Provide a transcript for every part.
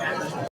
Good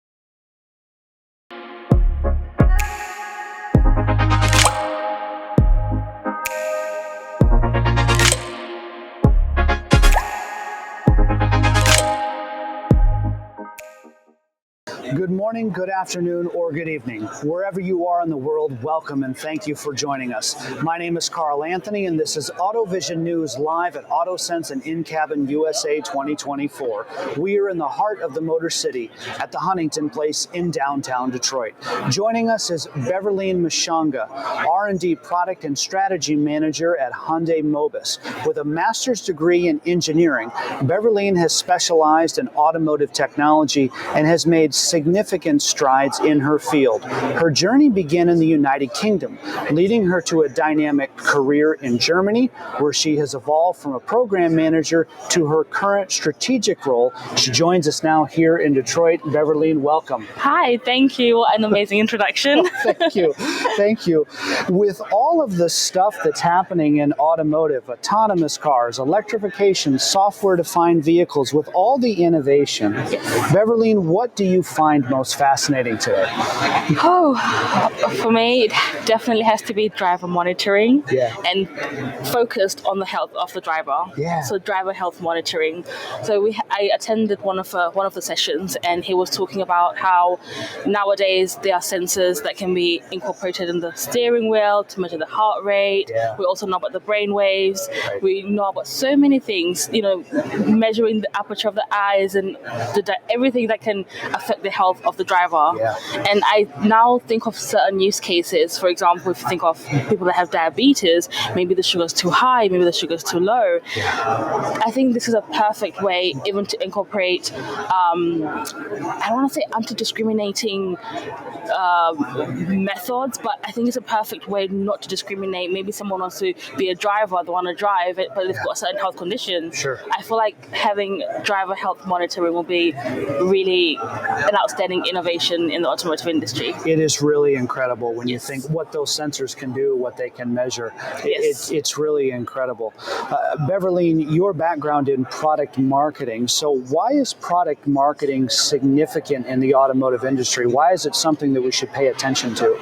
morning, good afternoon, or good evening. Wherever you are in the world, welcome and thank you for joining us. My name is Carl Anthony, and this is AutoVision News live at AutoSens and InCabin USA 2024. We are in the heart of the Motor City at the Huntington Place in downtown Detroit. Joining us is Berveleen Mashonga, R&D Product and Strategy Manager at Hyundai Mobis. With a master's degree in engineering, Berveleen has specialized in automotive technology and has made significant strides in her field. Her journey began in the United Kingdom, leading her to a dynamic career in Germany, where she has evolved from a program manager to her current strategic role. She joins us now here in Detroit. Berveleen, welcome. Hi, thank you. What an amazing introduction. Thank you. Thank you. With all of the stuff that's happening in automotive, autonomous cars, electrification, software-defined vehicles, with all the innovation, Berveleen, what do you find most fascinating today? For me, it definitely has to be driver monitoring and focused on the health of the driver. So driver health monitoring. So I attended one of the sessions, and he was talking about how nowadays there are sensors that can be incorporated in the steering wheel to measure the heart rate. We also know about the brain waves. We know about so many things, measuring the aperture of the eyes and everything that can affect the health of the driver. And I now think of certain use cases. For example, if you think of people that have diabetes, maybe the sugar's too high, maybe the sugar's too low. I think this is a perfect way even to incorporate, I don't want to say anti-discriminating methods, but I think it's a perfect way not to discriminate. Maybe someone wants to be a driver, they want to drive it, but they've got a certain health condition. I feel like having driver health monitoring will be really an outstanding innovation in the automotive industry. It is really incredible when you think what those sensors can do, what they can measure. It's really incredible. Berveleen, your background in product marketing. So why is product marketing significant in the automotive industry? Why is it something that we should pay attention to?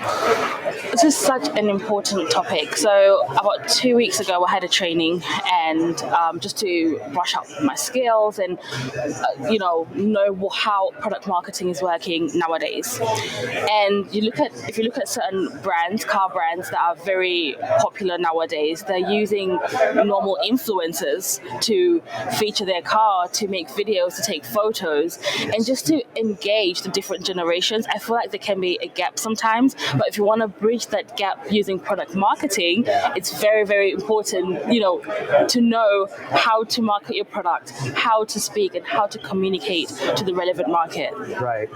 This is such an important topic. So about 2 weeks ago, I had a training, and just to brush up my skills and know how product marketing is working nowadays. And if you look at certain brands, car brands that are very popular nowadays, they're using normal influencers to feature their car, to make videos, to take photos, and just to engage the different generations. I feel like there can be a gap sometimes, but if you want to bridge that gap using product marketing, it's very, very important, to know how to market your product, how to speak, and how to communicate to the relevant market. Right.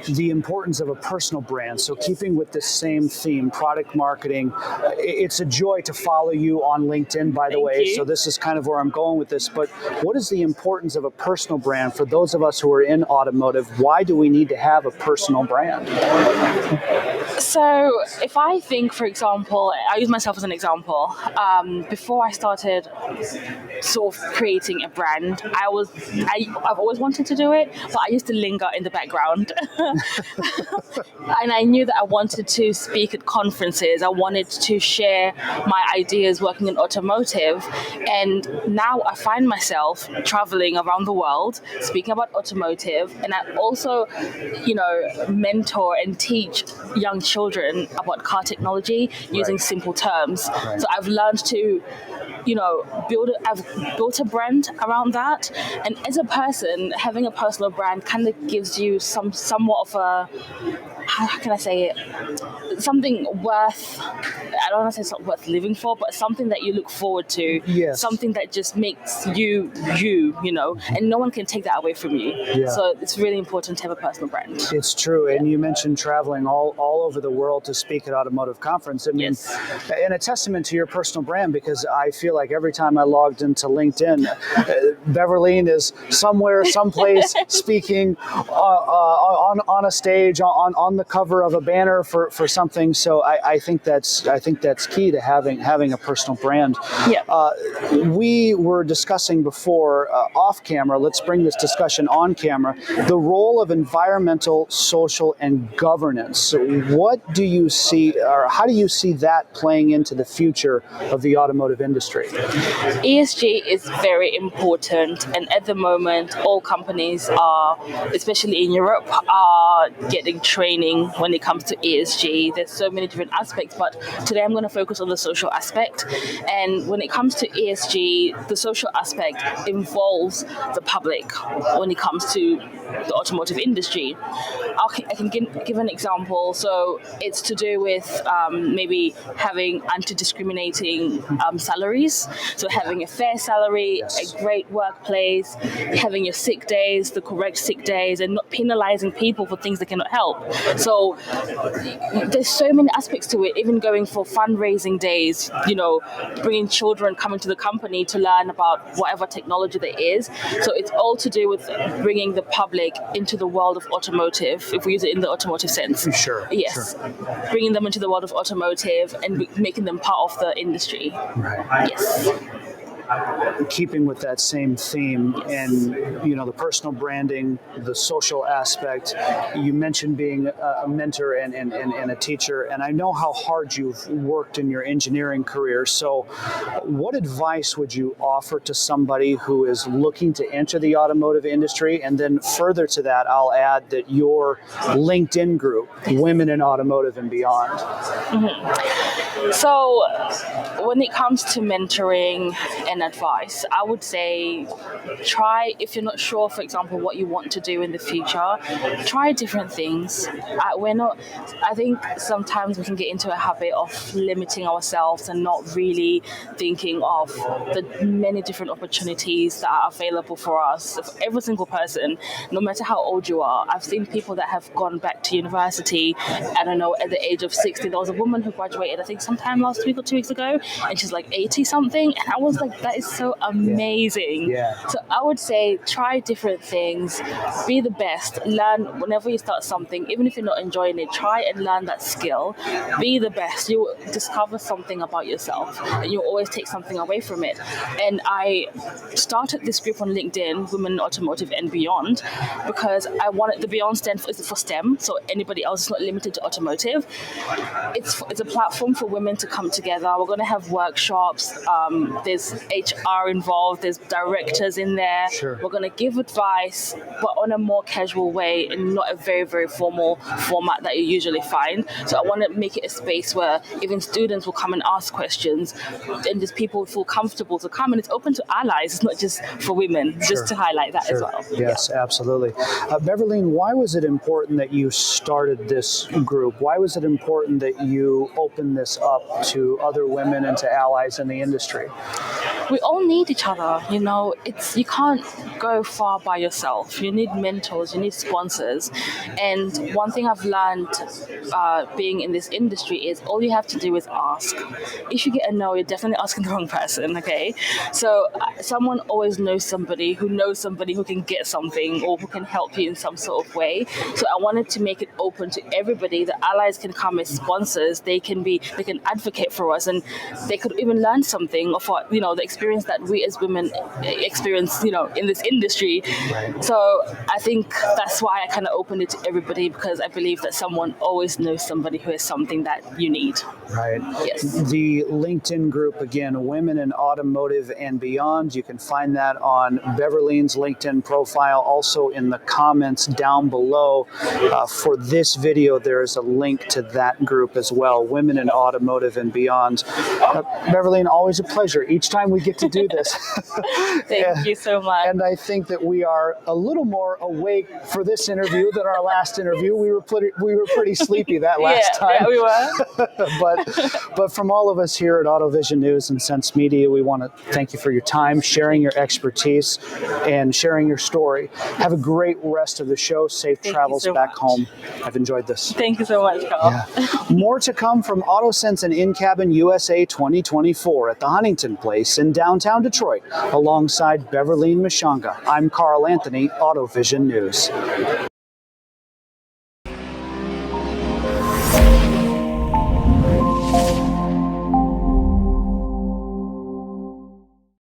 The importance of a personal brand. So keeping with the same theme, product marketing, it's a joy to follow you on LinkedIn, by the way. Thank you. So this is kind of where I'm going with this. But what is the importance of a personal brand for those of us who are in automotive? Why do we need to have a personal brand? So if I think, for example, I use myself as an example. Before I started sort of creating a brand, I've always wanted to do it, but I used to linger in the background. And I knew that I wanted to speak at conferences. I wanted to share my ideas working in automotive. And now I find myself traveling around the world, speaking about automotive. And I also, mentor and teach young children about car technology using simple terms. So I've learned to I've built a brand around that. And as a person, having a personal brand kind of gives you somewhat of a, how can I say it? Something worth, I don't want to say it's not worth living for, but something that you look forward to. Something that just makes you, and no one can take that away from you. So it's really important to have a personal brand. It's true. And you mentioned traveling all over the world to speak at automotive conference. I mean, and a testament to your personal brand, because I feel like every time I logged into LinkedIn, Berveleen is somewhere, someplace speaking on a stage, on the cover of a banner for something. So I think that's key to having a personal brand. Yeah. We were discussing before off camera. Let's bring this discussion on camera. The role of environmental, social, and governance. What do you see, or how do you see that playing into the future of the automotive industry? ESG is very important, and at the moment, all companies are, especially in Europe, are getting training when it comes to ESG. There's so many different aspects, but today I'm going to focus on the social aspect. And when it comes to ESG, the social aspect involves the public when it comes to the automotive industry. I can give an example. So it's to do with maybe having anti-discriminating salaries. So having a fair salary, a great workplace, having your sick days, the correct sick days, and not penalizing people for things they cannot help. So there's so many aspects to it, even going for fundraising days, bringing children coming to the company to learn about whatever technology there is. So it's all to do with bringing the public into the world of automotive, if we use it in the automotive sense. Sure. Yes. Sure. Bringing them into the world of automotive and making them part of the industry. Right. Yes. Keeping with that same theme, and the personal branding, the social aspect. You mentioned being a mentor and a teacher, and I know how hard you've worked in your engineering career. So what advice would you offer to somebody who is looking to enter the automotive industry? And then further to that, I'll add that your LinkedIn group, Women in Automotive and Beyond. Mm-hmm. So when it comes to mentoring and advice, I would say try, if you're not sure, for example, what you want to do in the future, try different things. I think sometimes we can get into a habit of limiting ourselves and not really thinking of the many different opportunities that are available for us. For every single person, no matter how old you are. I've seen people that have gone back to university, I don't know, at the age of 60. There was a woman who graduated, I think sometime last week or 2 weeks ago, and she's like 80 something, and I was like, that is so amazing. Yeah. So I would say try different things, be the best, learn whenever you start something, even if you're not enjoying it, try and learn that skill, be the best. You'll discover something about yourself and you'll always take something away from it. And I started this group on LinkedIn, Women in Automotive and Beyond, because I wanted, the Beyond stand for STEM, so anybody else is not limited to automotive. It's a platform for women to come together. We're going to have workshops, there's HR involved, there's directors in there. Sure. We're going to give advice, but on a more casual way and not a very, very formal format that you usually find. So I want to make it a space where even students will come and ask questions, and just people feel comfortable to come, and it's open to allies. It's not just for women, just to highlight that as well. Yes, absolutely. Berveleen, why was it important that you started this group? Why was it important that you opened this up to other women and to allies in the industry? We all need each other, you can't go far by yourself. You need mentors, you need sponsors. And one thing I've learned being in this industry is all you have to do is ask. If you get a no, you're definitely asking the wrong person, okay? So someone always knows somebody who can get something or who can help you in some sort of way. So I wanted to make it open to everybody. The allies can come as sponsors, they can advocate for us, and they could even learn something of what, the experience that we as women experience, in this industry. Right. So I think that's why I kind of opened it to everybody, because I believe that someone always knows somebody who has something that you need. Right. Yes. The LinkedIn group, again, Women in Automotive and Beyond. You can find that on Berveleen's LinkedIn profile. Also in the comments down below for this video, there is a link to that group as well, Women in Automotive and Beyond. Berveleen, always a pleasure each time we get to do this. Thank you so much. And I think that we are a little more awake for this interview than our last interview. We were pretty sleepy that last time. Yeah, we were. but from all of us here at AutoVision News and Sense Media, we want to thank you for your time, sharing your expertise, and sharing your story. Have a great rest of the show. Safe travels back home. I've enjoyed this. Thank you so much, Carl. Yeah. More to come from AutoSens and InCabin USA 2024 at the Huntington Place in downtown Detroit, alongside Berveleen Mashonga. I'm Carl Anthony, AutoVision News.